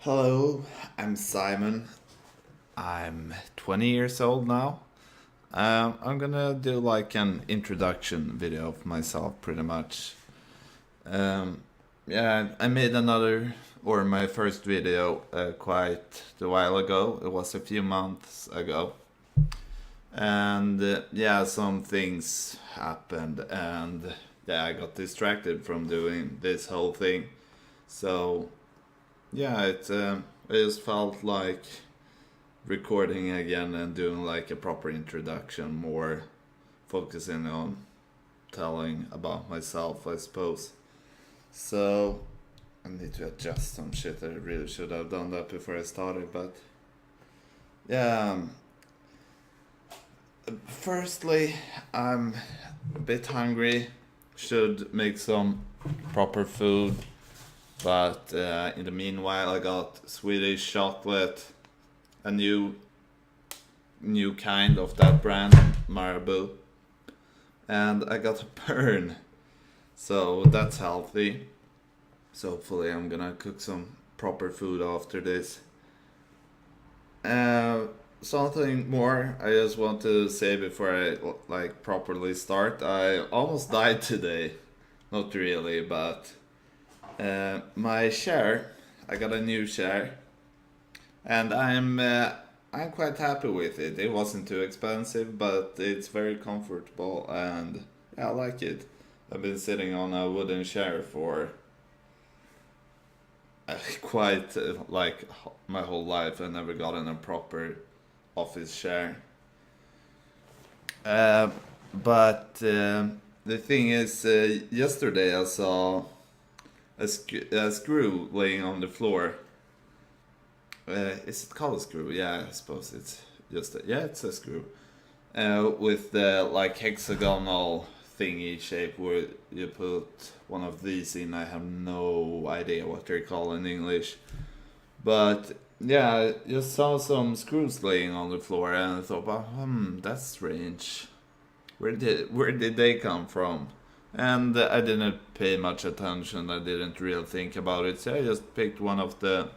Hello, I'm Simon. I'm 20 years old now. I'm gonna do like an introduction video of myself, pretty much. Um, yeah, I made my first video quite a while ago. It was a few months ago. And yeah, some things happened, and yeah, I got distracted from doing this whole thing. So yeah, it just felt like recording again and doing like a proper introduction, more focusing on telling about myself, I suppose. So I need to adjust some shit. I really should have done that before I started, but yeah. Firstly, I'm a bit hungry. Should make some proper food, but in the meanwhile, I got Swedish chocolate, a new kind of that brand, Marabou, and I got a burn, so that's healthy. So hopefully, I'm gonna cook some proper food after this. Uh, Something more I just want to say before I like properly start. I almost died today, not really, but my chair. I got a new chair, and I'm quite happy with it. It wasn't too expensive, but it's very comfortable, and yeah, I like it. I've been sitting on a wooden chair for quite like my whole life. I never gotten a proper office chair. Uh, but the thing is, yesterday I saw a screw laying on the floor. Is it called a screw? Yeah, I suppose it's it's a screw. With the like hexagonal thingy shape where you put one of these in. I have no idea what they're called in English, but yeah, I just saw some screws laying on the floor, and I thought, well, that's strange. Where did they come from? And I didn't pay much attention. I didn't really think about it, so I just picked one of the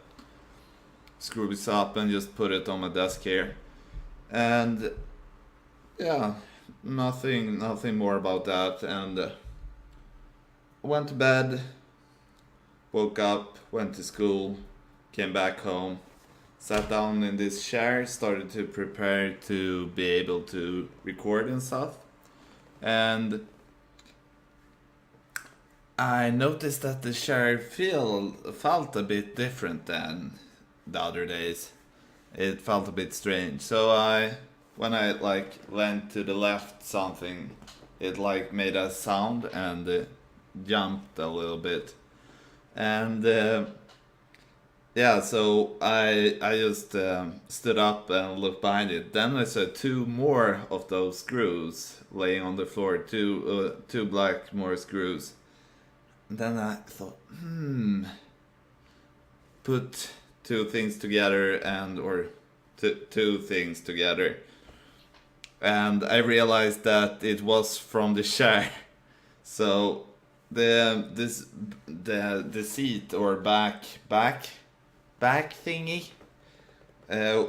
screws up and just put it on my desk here. And yeah, nothing more about that. And went to bed, woke up, went to school, came back home, sat down in this chair, started to prepare to be able to record and stuff. And I noticed that the chair felt a bit different than the other days. It felt a bit strange. So when I like leant to the left, something, it like made a sound and jumped a little bit. And yeah, so I just stood up and looked behind it. Then I saw two more of those screws laying on the floor, two black more screws. And then I thought, put two things together or two things together, and I realized that it was from the chair. So the seat or back thingy uh,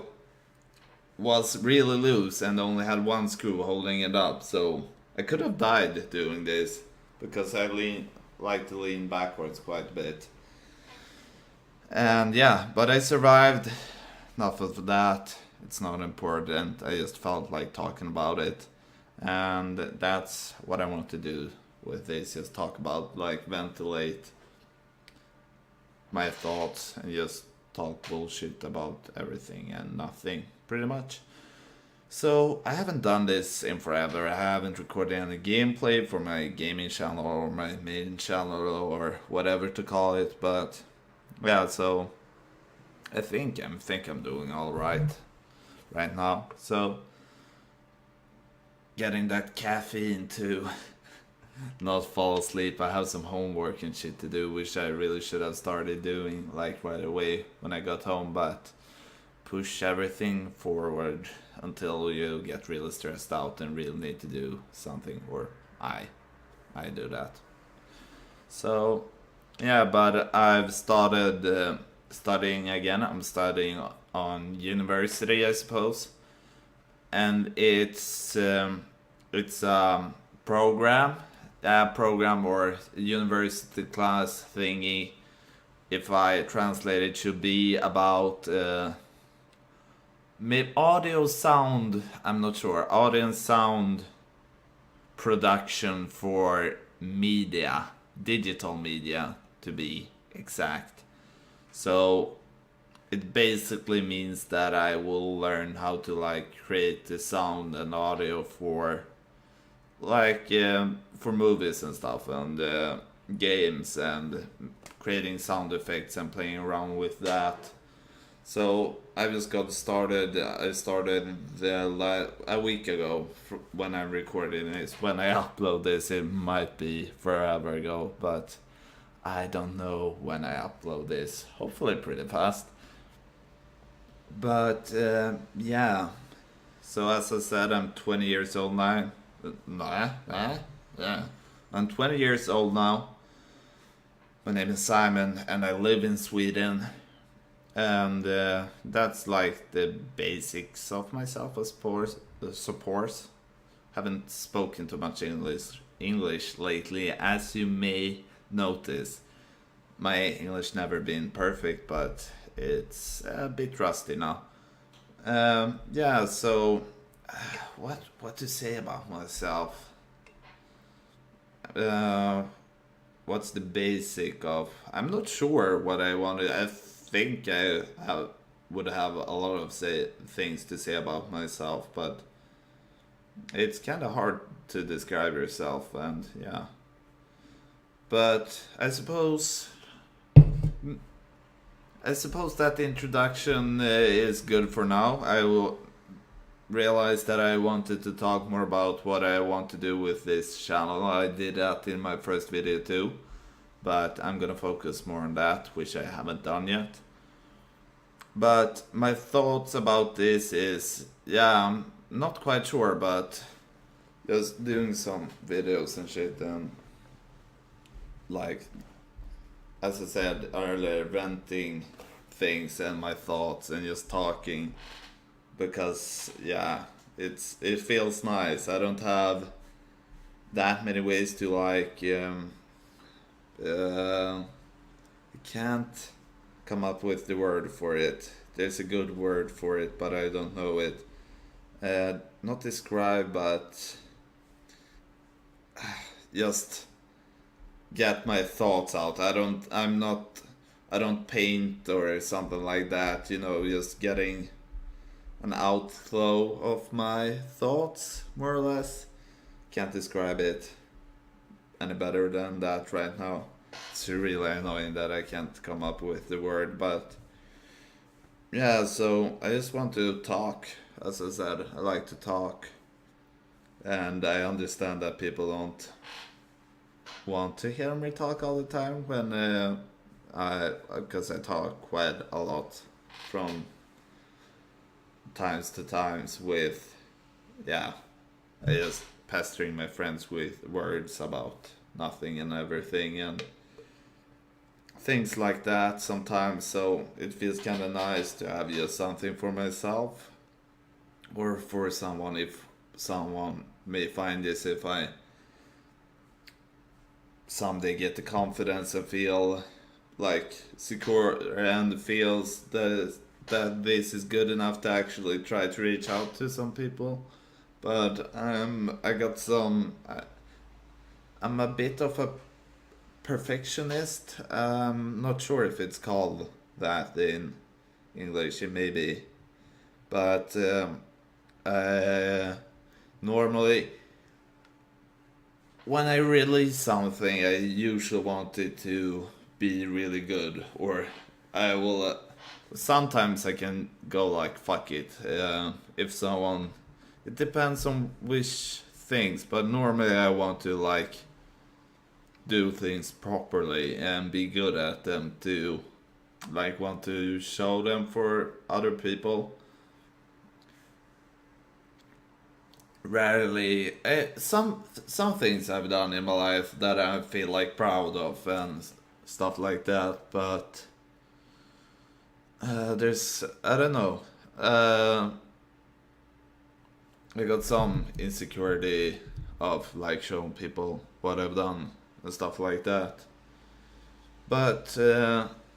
was really loose and only had one screw holding it up. So I could have died doing this because like to lean backwards quite a bit. And yeah, but I survived. Enough of that. It's not important. I just felt like talking about it. And that's what I want to do with this. Just talk about, like, ventilate my thoughts and just talk bullshit about everything and nothing, pretty much. So, I haven't done this in forever. I haven't recorded any gameplay for my gaming channel or my main channel or whatever to call it, but yeah, so I think I'm doing all right now. So getting that caffeine to not fall asleep. I have some homework and shit to do, which I really should have started doing like right away when I got home, but push everything forward until you get really stressed out and really need to do something, or I do that. So yeah, but I've started studying again. I'm studying on university, I suppose, and it's program, a program or university class thingy. If I translate it, should be about audio sound. I'm not sure. Audio and sound production for media, digital media to be exact. So it basically means that I will learn how to like create the sound and audio for like for movies and stuff, and games, and creating sound effects and playing around with that. So I just got started. I started a week ago when I'm recording this. When I upload this, it might be forever ago, but I don't know when I upload this. Hopefully, pretty fast. But yeah. So as I said, I'm 20 years old now. Yeah. I'm 20 years old now. My name is Simon, and I live in Sweden. And that's like the basics of myself, I suppose. Haven't spoken too much English lately, as you may notice. My English never been perfect, but it's a bit rusty now. Yeah. So what to say about myself? Uh, what's the basic of? I'm not sure what I wanted. I think would have a lot of things to say about myself, but it's kind of hard to describe yourself, and yeah. But I suppose that the introduction is good for now. I will realize that I wanted to talk more about what I want to do with this channel. I did that in my first video too, but I'm gonna focus more on that, which I haven't done yet. But my thoughts about this is, yeah, I'm not quite sure, but just doing some videos and shit, and like, as I said earlier, renting things and my thoughts and just talking, because yeah, it feels nice. I don't have that many ways to like I can't come up with the word for it. There's a good word for it, but I don't know it. Not describe, but just get my thoughts out. I don't paint or something like that, just getting an outflow of my thoughts, more or less. Can't describe it any better than that right now. It's really annoying that I can't come up with the word, but yeah, so I just want to talk. As I said, I like to talk, and I understand that people don't want to hear me talk all the time because I talk quite a lot from times to times with, yeah, I just pestering my friends with words about nothing and everything and things like that sometimes. So it feels kind of nice to have just something for myself or for someone, if someone may find this, if I someday get the confidence and feel like secure and feels that this is good enough to actually try to reach out to some people. But I'm a bit of a perfectionist. Not sure if it's called that in English. It may be, but normally when I release something, I usually want it to be really good, or I will. Sometimes I can go like fuck it. If someone, it depends on which things, but normally I want to like do things properly and be good at them, to like want to show them for other people. Rarely, some things I've done in my life that I feel like proud of and stuff like that, but I don't know. Uh, I got some insecurity of like showing people what I've done and stuff like that. But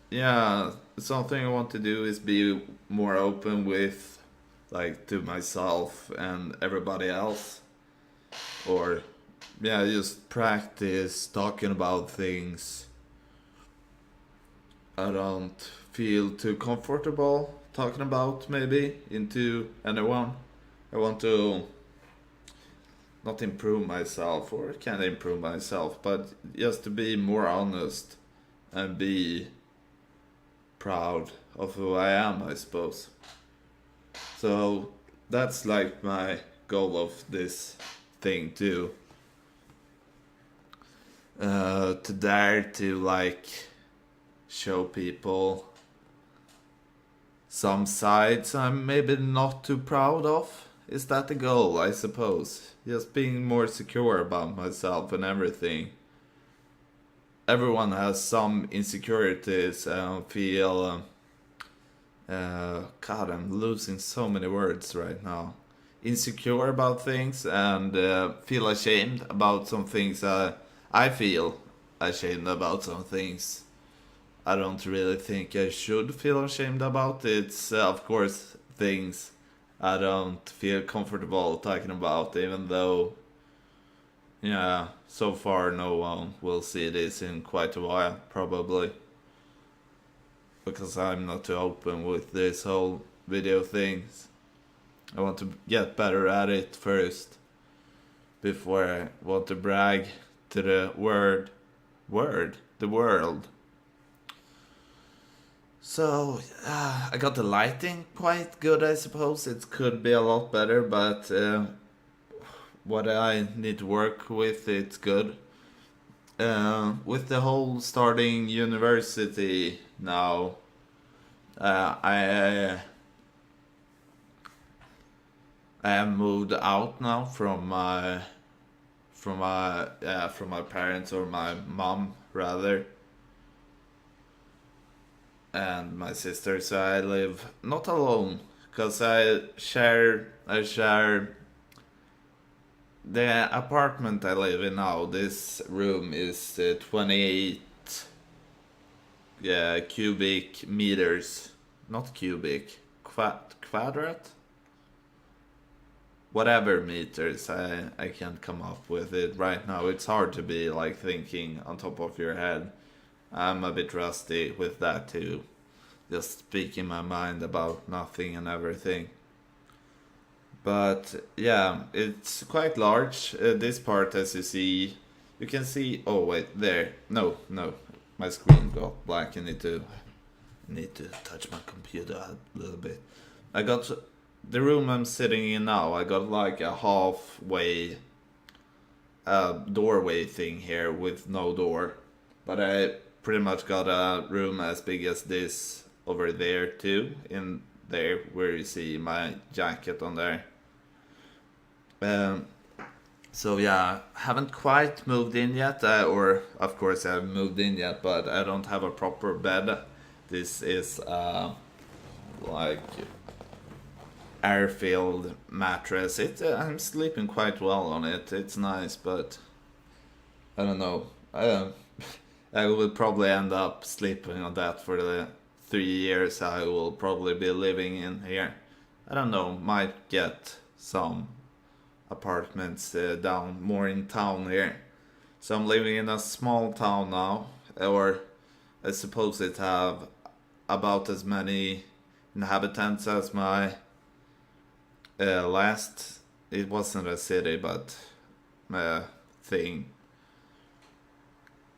yeah, something I want to do is be more open with, like, to myself and everybody else, or yeah, just practice talking about things I don't feel too comfortable talking about, maybe into anyone. I want to not improve myself, or can improve myself, but just to be more honest and be proud of who I am, I suppose. So that's like my goal of this thing too. To dare to like show people some sides I'm maybe not too proud of. Is that the goal, I suppose? Just being more secure about myself and everything. Everyone has some insecurities and feel. God, I'm losing so many words right now. Insecure about things and feel ashamed about some things. I feel ashamed about some things. I don't really think I should feel ashamed about. It's, of course, things I don't feel comfortable talking about, even though, yeah, so far no one will see this in quite a while, probably. Because I'm not too open with this whole video things. I want to get better at it first, before I want to brag to the the world. So, I got the lighting quite good, I suppose. It could be a lot better, but what I need to work with, it's good. With the whole starting university now, I have moved out now from my parents, or my mom rather, and my sister. So I live not alone, because I share the apartment I live in now. This room is 28 cubic meters, not cubic, quadrat, whatever meters. I can't come up with it right now. It's hard to be like thinking on top of your head. I'm a bit rusty with that too. Just speaking my mind about nothing and everything. But yeah, it's quite large. This part, as you see, you can see. Oh wait, there. No, no, my screen got black. I need to touch my computer a little bit. I got the room I'm sitting in now. I got like a halfway doorway thing here with no door, but I pretty much got a room as big as this over there too. In there, where you see my jacket on there. Um, so yeah, haven't quite moved in yet, or of course I haven't moved in yet, but I don't have a proper bed. This is like air-filled mattress. I'm sleeping quite well on it. It's nice, but I don't know. I will probably end up sleeping on that for the 3 years I will probably be living in here. I don't know. Might get some apartments down more in town here. So I'm living in a small town now, or I suppose it have about as many inhabitants as my last. It wasn't a city, but thing.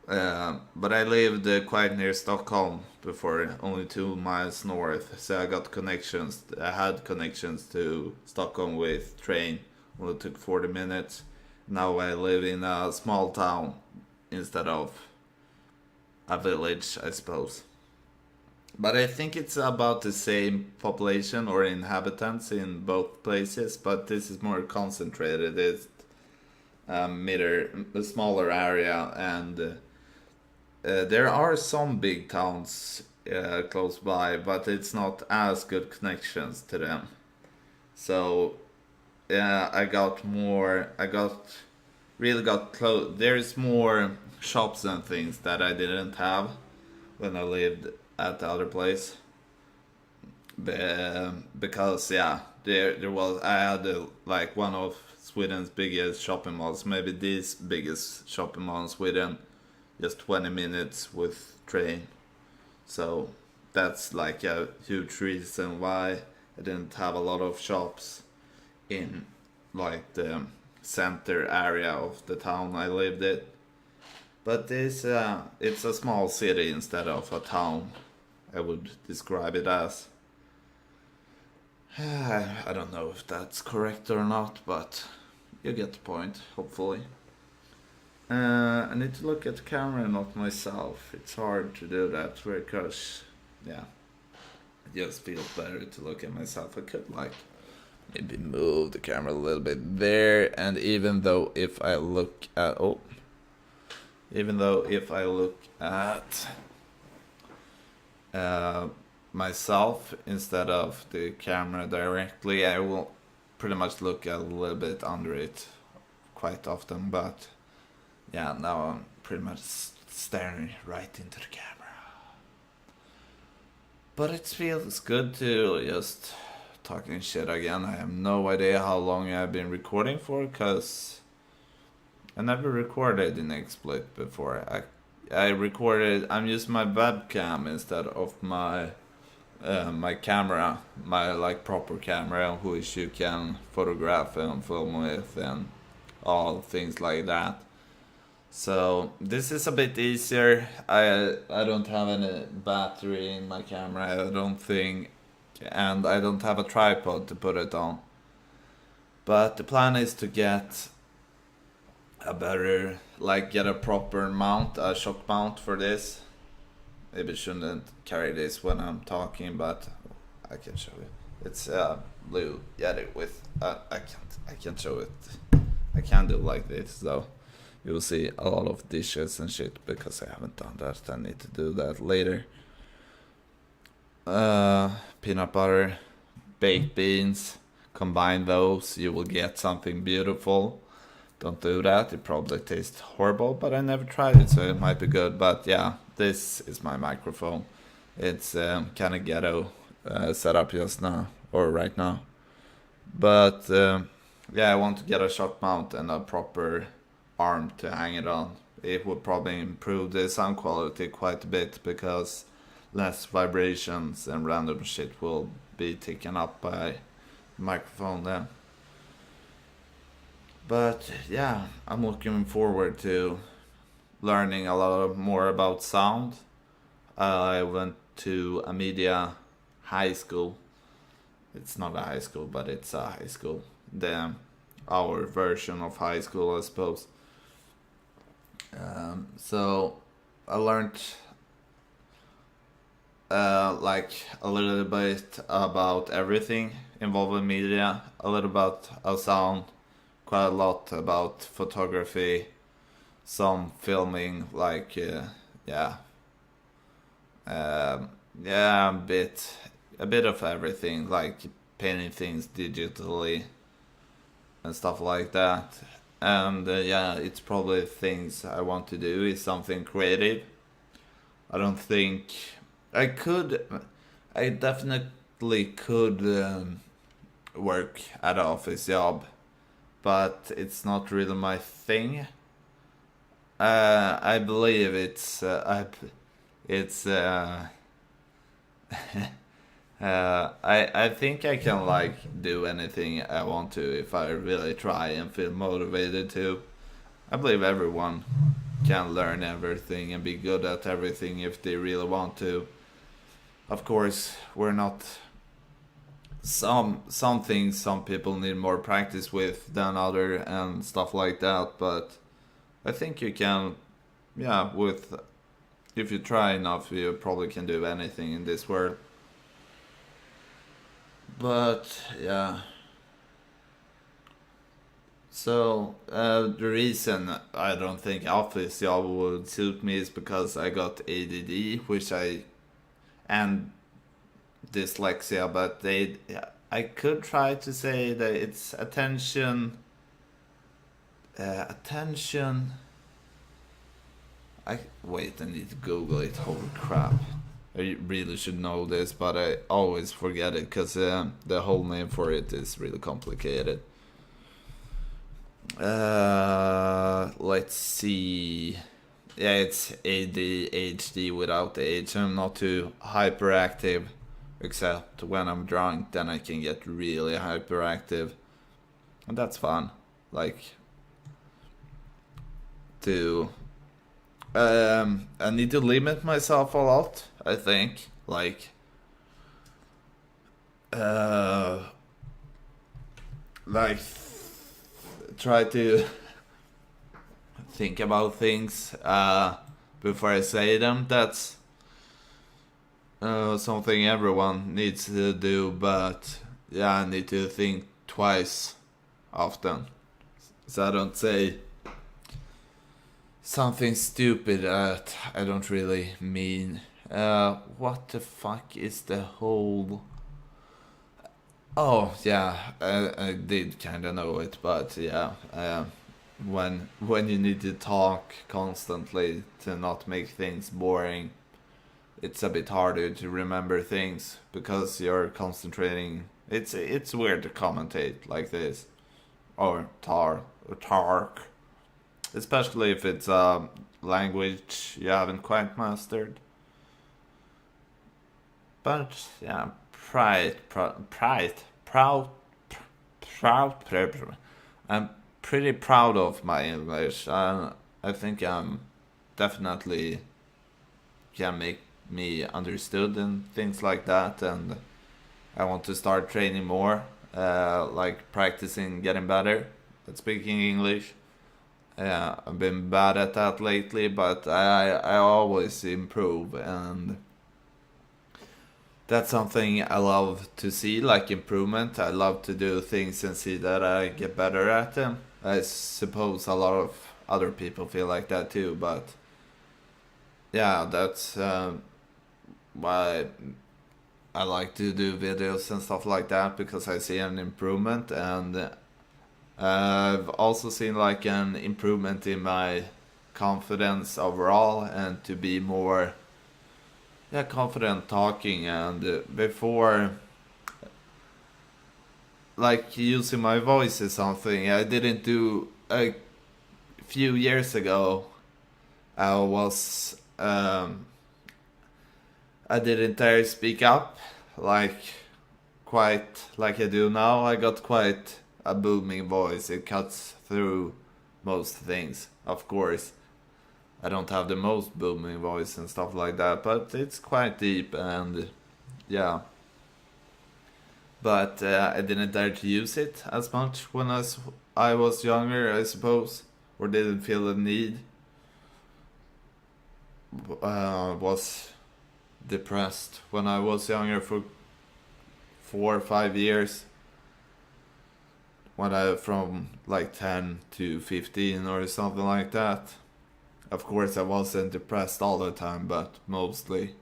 But I lived quite near Stockholm before, only 2 miles north. So I got connections. I had connections to Stockholm with train. Well, it took 40 minutes. Now I live in a small town instead of a village, I suppose. But I think it's about the same population or inhabitants in both places, but this is more concentrated. It's a smaller area, and there are some big towns close by, but it's not as good connections to them. So I got more. I got really got close. There's more shops and things that I didn't have when I lived at the other place. Because yeah, there was I had like one of Sweden's biggest shopping malls, maybe this biggest shopping mall in Sweden, just 20 minutes with train. So that's like a huge reason why I didn't have a lot of shops in like the center area of the town I lived in. But it's a small city instead of a town. I would describe it as. I don't know if that's correct or not, but you get the point, hopefully. I need to look at the camera, not myself. It's hard to do that because, yeah, it just feels better to look at myself. I could, like, maybe move the camera a little bit there, and even though if I look at. Even though if I look at myself instead of the camera directly, I will pretty much look a little bit under it quite often. But yeah, now I'm pretty much staring right into the camera. But it feels good to just talking shit again. I have no idea how long I've been recording for, because I never recorded in XSplit before. I recorded. I'm using my webcam instead of my my camera, my like proper camera, which you can photograph and film with and all things like that. So this is a bit easier. I don't have any battery in my camera, I don't think, and I don't have a tripod to put it on. But the plan is to get a better, like get a proper mount, a shock mount for this. Maybe shouldn't carry this when I'm talking, but I can show you. It's a blue Yeti with I can't show it. I can do like this though. You will see a lot of dishes and shit because I haven't done that. I need to do that later. Peanut butter, baked beans. Combine those, you will get something beautiful. Don't do that, it probably tastes horrible, but I never tried it, so it might be good. But yeah, this is my microphone. It's kind of ghetto setup just now, or right now. But yeah, I want to get a shock mount and a proper arm to hang it on. It would probably improve the sound quality quite a bit because less vibrations and random shit will be taken up by the microphone then. But yeah, I'm looking forward to learning a lot more about sound. I went to a media high school. It's not a high school, but it's a high school. Our version of high school, I suppose. So I learned like a little bit about everything involving media, a little about sound, quite a lot about photography, some filming, like yeah, yeah, a bit of everything, like painting things digitally and stuff like that. And yeah, it's probably things I want to do is something creative. I don't think I could. I definitely could work at an office job, but it's not really my thing. I believe it's I think I can like do anything I want to if I really try and feel motivated to. I believe everyone can learn everything and be good at everything if they really want to. Of course, we're not. Some things some people need more practice with than other and stuff like that, but I think you can, yeah, with if you try enough, you probably can do anything in this world. But yeah, So the reason I don't think office job would suit me is because I got ADD, which I and dyslexia, but I could try to say that it's attention. I wait. I need to Google it. Holy crap! I really should know this, but I always forget it because the whole name for it is really complicated. Let's see. Yeah, it's ADHD without the H. I'm not too hyperactive, except when I'm drunk. Then I can get really hyperactive, and that's fun. Like to I need to limit myself a lot, I think. Uh like try to think about things before I say them. That's something everyone needs to do, but yeah, I need to think twice often. So I don't say something stupid that I don't really mean. What the fuck is the whole? Oh yeah, I did kind of know it, but yeah, when you need to talk constantly to not make things boring, it's a bit harder to remember things because you're concentrating. It's weird to commentate like this or talk, especially if it's a language you haven't quite mastered. But yeah, proud. I'm pretty proud of my English. I think I'm definitely can make me understood and things like that, and I want to start training more, like practicing getting better at speaking English. Yeah, I've been bad at that lately, but I always improve, and that's something I love to see, like improvement. I love to do things and see that I get better at them. I suppose a lot of other people feel like that too, but yeah, that's why I like to do videos and stuff like that because I see an improvement, and I've also seen like an improvement in my confidence overall and to be more confident talking. And before, like using my voice is something I didn't do a few years ago. I was I didn't dare speak up like quite like I do now. I got quite a booming voice. It cuts through most things. Of course, I don't have the most booming voice and stuff like that, but it's quite deep and yeah. But I didn't dare to use it as much when I was younger, I suppose, or didn't feel the need. Was depressed when I was younger for 4 or 5 years. When I from like 10 to 15 or something like that. Of course, I wasn't depressed all the time, but mostly.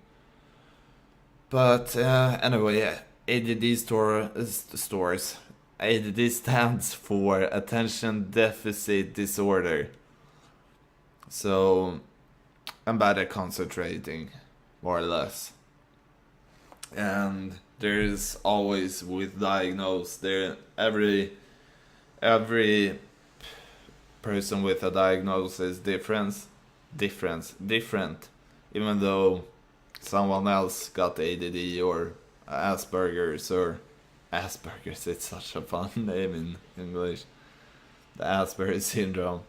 But anyway, ADD stores. ADD stands for Attention Deficit Disorder. So I'm bad at concentrating, more or less. And there's always with diagnosed there every person with a diagnosis different, even though someone else got ADD or Asperger's. It's such a fun name in English. The Asperger's syndrome.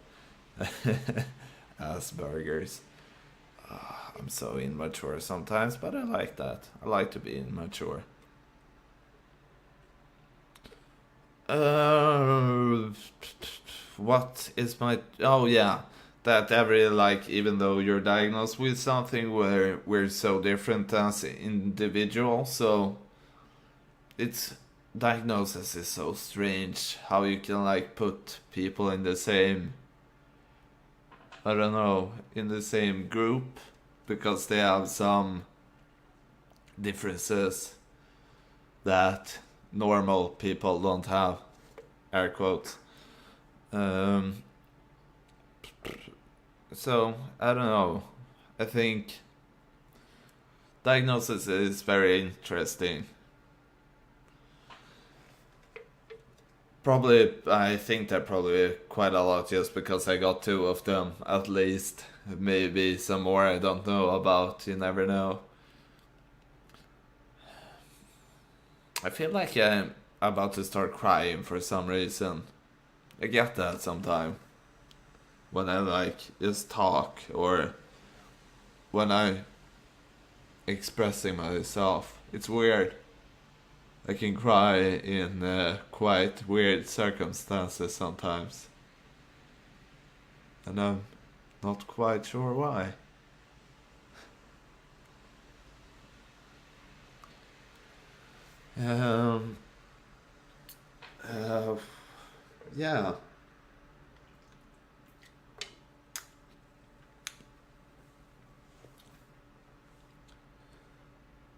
Asperger's. I'm so immature sometimes, but I like that. I like to be immature. What is my? Oh yeah, that every like even though you're diagnosed with something, we're so different as individuals, so it's diagnosis is so strange. How you can like put people in the same, I don't know, in the same group because they have some differences that normal people don't have. Air quotes. Um, so I don't know. I think diagnosis is very interesting. Probably, I think that probably quite a lot just because I got two of them at least. Maybe some more I don't know about. You never know. I feel like I'm about to start crying for some reason. I get that sometime when I like just talk or when I expressing myself. It's weird. I can cry in quite weird circumstances sometimes. And I'm not quite sure why. Um, uh, yeah.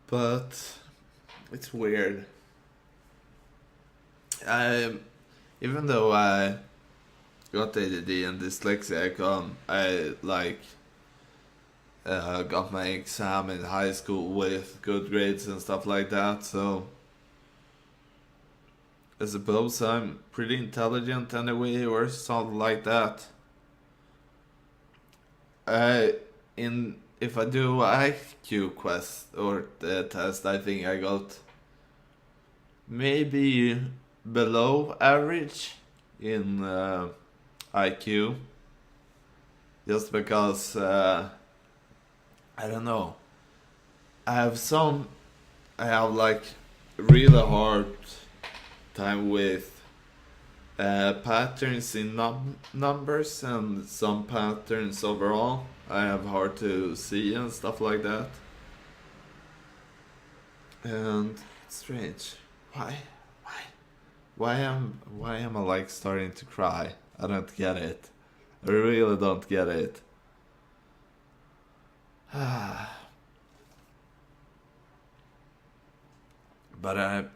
But it's weird. I, even though I got ADD and dyslexia, I like got my exam in high school with good grades and stuff like that. So I suppose I'm pretty intelligent anyway, or something like that. I in if I do IQ quest or the test, I think I got maybe below average in IQ, just because I don't know. I have some. I have like really hard time with patterns in numbers and some patterns overall. I have hard to see and stuff like that. And it's strange. Why? Why? Why am I like starting to cry? I don't get it. I really don't get it. But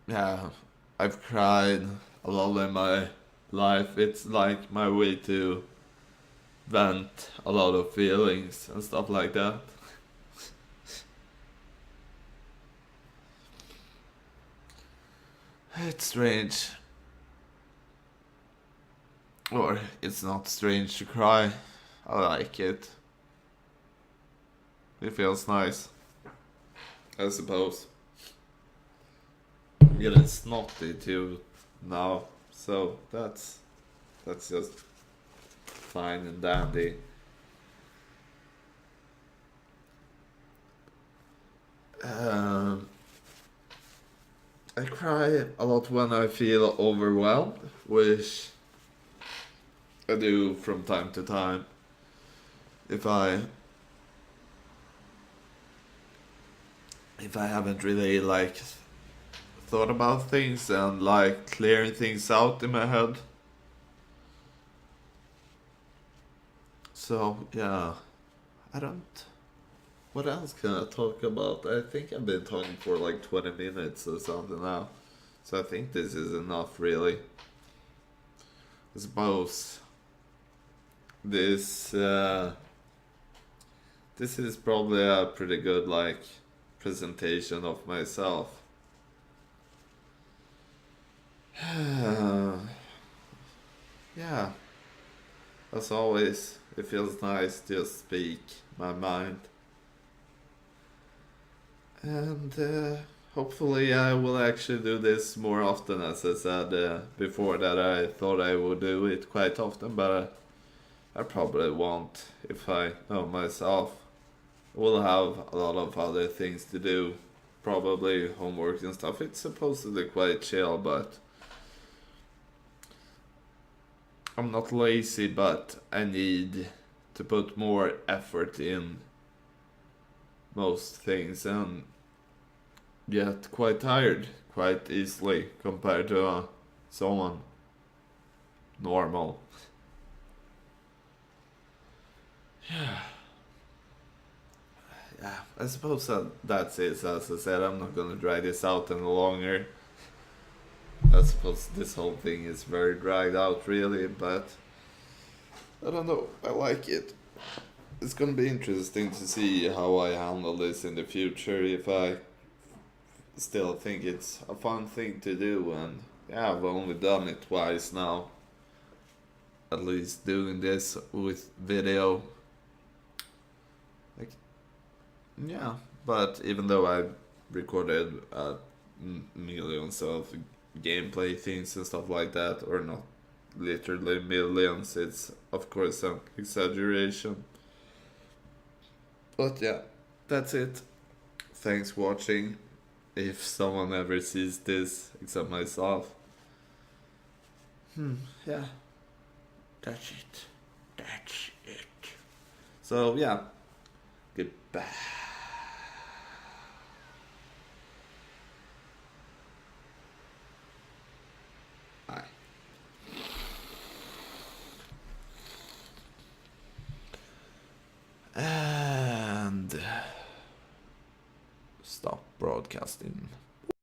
yeah, I've cried a lot in my life. It's like my way to vent a lot of feelings and stuff like that. It's strange. Or it's not strange to cry. I like it. It feels nice, I suppose. I'm getting snotty too now, so that's just fine and dandy. Um, I cry a lot when I feel overwhelmed, which I do from time to time. If I if I haven't really like thought about things and like clearing things out in my head. So yeah, I don't. What else can I talk about? I think I've been talking for like 20 minutes or something now. So I think this is enough, really. I suppose this this is probably a pretty good like presentation of myself. Yeah, as always, it feels nice to speak my mind. And hopefully, I will actually do this more often. As I said before, that I thought I would do it quite often, but I probably won't if I know myself. I will have a lot of other things to do, probably homework and stuff. It's supposedly quite chill, but I'm not lazy, but I need to put more effort in most things, and get quite tired quite easily compared to someone normal. Yeah. Yeah, I suppose that's it. As I said, I'm not gonna drag this out any longer. I suppose this whole thing is very dragged out, really, but I don't know. I like it. It's gonna be interesting to see how I handle this in the future. If I still think it's a fun thing to do, and yeah, I've only done it twice now. At least doing this with video, like yeah. But even though I recorded millions of gameplay things and stuff like that, or not literally millions, it's of course an exaggeration. But yeah, that's it. Thanks for watching. If someone ever sees this, except myself. Yeah, that's it. That's it. So yeah, goodbye. Bye. And stop broadcasting.